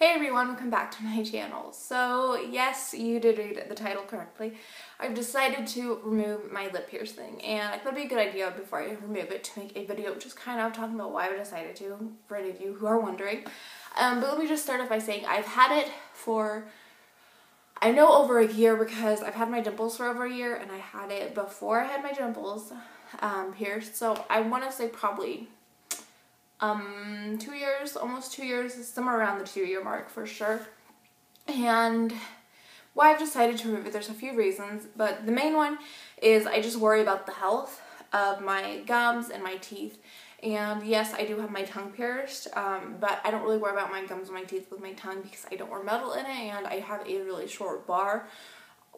Hey everyone, welcome back to my channel. So yes, you did read the title correctly. I've decided to remove my lip piercing, and I thought it'd be a good idea before I remove it to make a video just kind of talking about why I decided to, for any of you who are wondering. But let me just start off by saying I've had it for, I know, over a year, because I've had my dimples for over a year, and I had it before I had my dimples pierced. So I want to say probably 2 years, almost 2 years, somewhere around the 2-year mark for sure. And why I've decided to remove it, there's a few reasons, but the main one is I just worry about the health of my gums and my teeth. And yes, I do have my tongue pierced, but I don't really worry about my gums and my teeth with my tongue because I don't wear metal in it, and I have a really short bar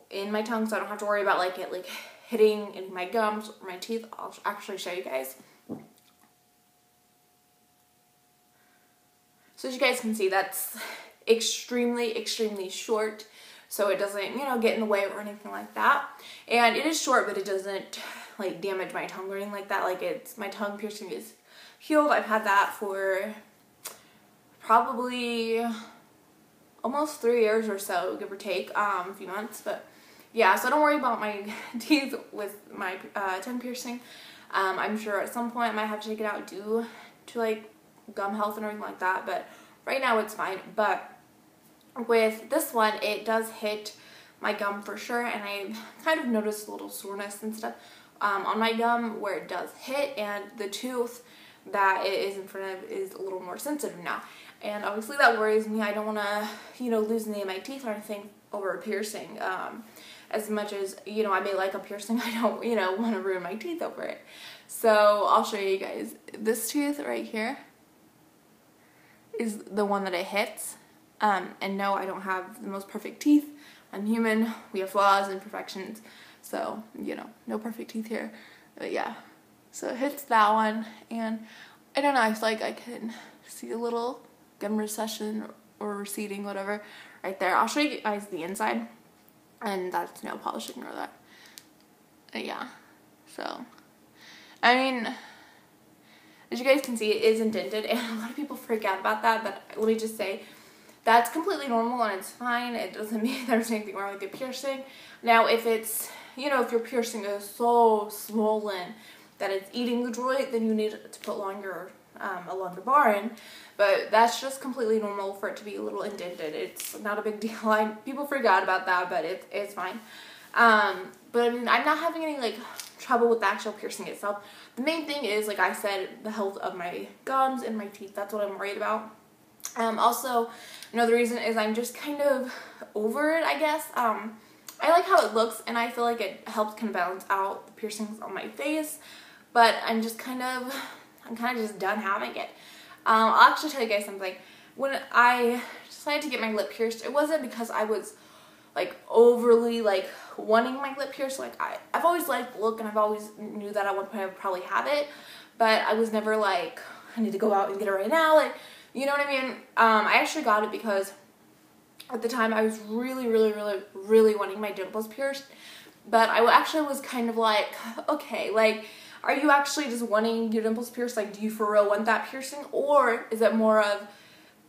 in my tongue, so I don't have to worry about it hitting any of my gums or my teeth. I'll actually show you guys. So as you guys can see, that's extremely short, so it doesn't, get in the way or anything like that. And it is short, but it doesn't damage my tongue or anything like that. My tongue piercing is healed. I've had that for probably almost 3 years or so, give or take, a few months. But yeah, so don't worry about my teeth with my tongue piercing. I'm sure at some point I might have to take it out due to gum health and everything like that, but right now it's fine. But with this one, it does hit my gum for sure, and I kind of noticed a little soreness and stuff on my gum where it does hit, and the tooth that it is in front of is a little more sensitive now, and obviously that worries me. I don't want to lose any of my teeth or anything over a piercing. As much as I may like a piercing, I don't want to ruin my teeth over it. So I'll show you guys. This tooth right here is the one that it hits. And no, I don't have the most perfect teeth. I'm human. We have flaws and imperfections. So, no perfect teeth here. But yeah. So it hits that one, and I don't know, I feel like I can see a little gum recession or receding, whatever, right there. I'll show you guys the inside. And that's nail polish, ignore that. Yeah. So, I mean, as you guys can see, it is indented, and a lot of people freak out about that, but let me just say, that's completely normal and it's fine. It doesn't mean there's anything wrong with your piercing. Now, if it's, if your piercing is so swollen that it's eating the joint, then you need to put a longer bar in, but that's just completely normal for it to be a little indented. It's not a big deal. People freak out about that, but it's fine. But I mean, I'm not having any trouble with the actual piercing itself. The main thing is, like I said, the health of my gums and my teeth. That's what I'm worried about. Also, another reason is I'm just kind of over it, I guess. I like how it looks, and I feel like it helps kind of balance out the piercings on my face, but I'm kind of just done having it. I'll actually tell you guys something. When I decided to get my lip pierced, it wasn't because I was overly wanting my lip pierced. I've always liked the look, and I've always knew that at one point I would probably have it, but I was never I need to go out and get it right now. You know what I mean? I actually got it because at the time I was really wanting my dimples pierced, but I actually was kind of okay, are you actually just wanting your dimples pierced? Do you for real want that piercing? Or is it more of,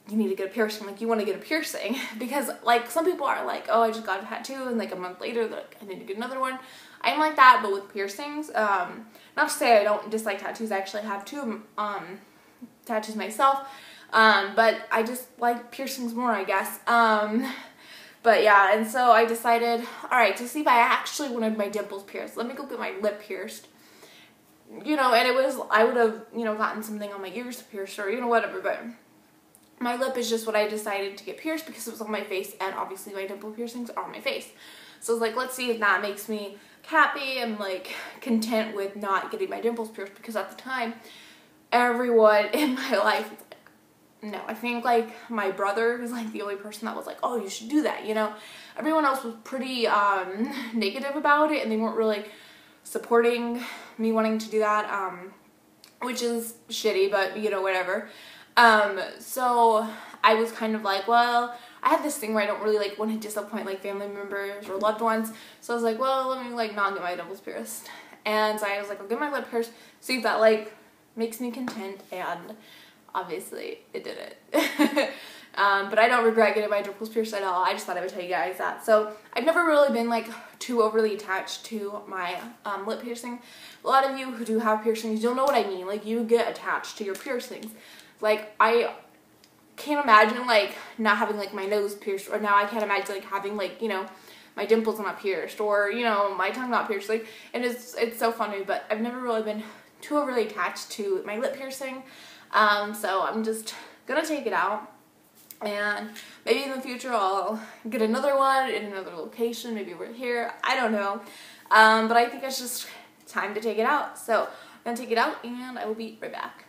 you need to get a piercing, you want to get a piercing? Because some people are oh, I just got a tattoo, and a month later they're I need to get another one. I'm like that, but with piercings. Not to say I don't dislike tattoos. I actually have 2 tattoos myself. But I just like piercings more, I guess. But yeah, and so I decided, alright, to see if I actually wanted my dimples pierced, let me go get my lip pierced. And it was, I would have, gotten something on my ears pierced or, whatever, but my lip is just what I decided to get pierced because it was on my face, and obviously my dimple piercings are on my face. So I was let's see if that makes me happy and content with not getting my dimples pierced, because at the time, everyone in my life, no, I think my brother was the only person that was oh, you should do that, Everyone else was pretty negative about it, and they weren't really supporting me wanting to do that, which is shitty, but whatever. So I was kind of well, I have this thing where I don't really want to disappoint family members or loved ones, so I was well, let me not get my dimples pierced. And so I was I'll get my lip pierced, see if that makes me content, and obviously it didn't. But I don't regret getting my dimples pierced at all. I just thought I would tell you guys that. So I've never really been like too overly attached to my lip piercing. A lot of you who do have piercings, you'll know what I mean. Like, you get attached to your piercings. Like, I can't imagine like not having like my nose pierced, or now I can't imagine like having like, you know, my dimples not pierced, or, you know, my tongue not pierced. Like, and it's so funny, but I've never really been too overly attached to my lip piercing. So I'm just gonna take it out, and maybe in the future I'll get another one in another location, maybe over here, I don't know. But I think it's just time to take it out. So I'm gonna take it out and I will be right back.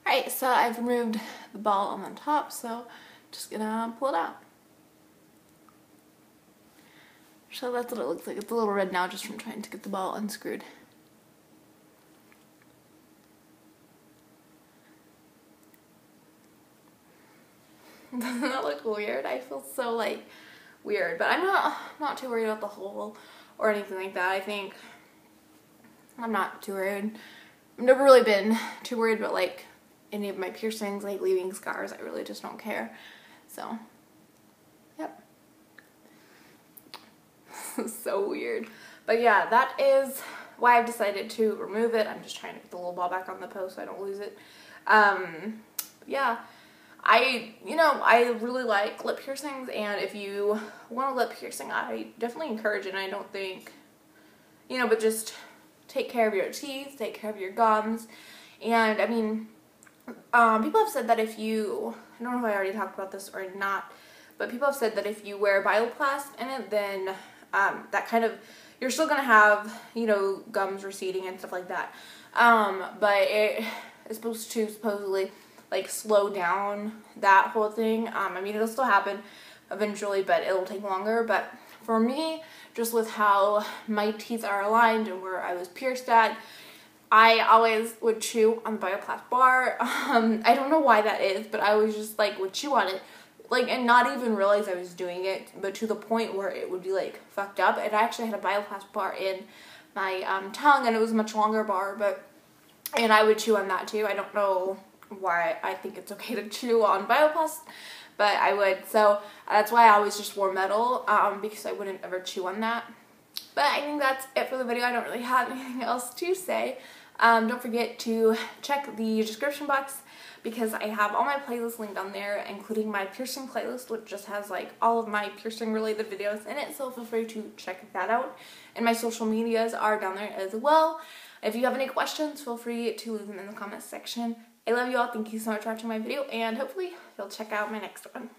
Alright, so I've removed the ball on the top, so just gonna pull it out. So that's what it looks like. It's a little red now just from trying to get the ball unscrewed. Doesn't that look weird? I feel so like weird, but I'm not too worried about the hole or anything like that. I think I'm not too worried. I've never really been too worried about like any of my piercings like leaving scars. I really just don't care. So, yep. So weird. But yeah, that is why I've decided to remove it. I'm just trying to get the little ball back on the post so I don't lose it. Yeah. I really like lip piercings, and if you want a lip piercing, I definitely encourage it. And I don't think, you know, but just take care of your teeth, take care of your gums. And I mean, people have said that if you, I don't know if I already talked about this or not, but people have said that if you wear Bioplast in it, then that kind of, you're still gonna have, you know, gums receding and stuff like that. But it is supposed to supposedly like slow down that whole thing. I mean, it'll still happen eventually, but it'll take longer. But for me, just with how my teeth are aligned and where I was pierced at, I always would chew on the Bioplast bar. I don't know why that is, but I always just like would chew on it, like, and not even realize I was doing it, but to the point where it would be like fucked up. And I actually had a Bioplast bar in my tongue, and it was a much longer bar, and I would chew on that too. I don't know why I think it's okay to chew on Bioplast, but I would. So that's why I always just wore metal, because I wouldn't ever chew on that. But I think that's it for the video. I don't really have anything else to say. Don't forget to check the description box, because I have all my playlists linked on there, including my piercing playlist, which just has like all of my piercing related videos in it, so feel free to check that out. And my social medias are down there as well. If you have any questions, feel free to leave them in the comments section. I love you all. Thank you so much for watching my video, and hopefully you'll check out my next one.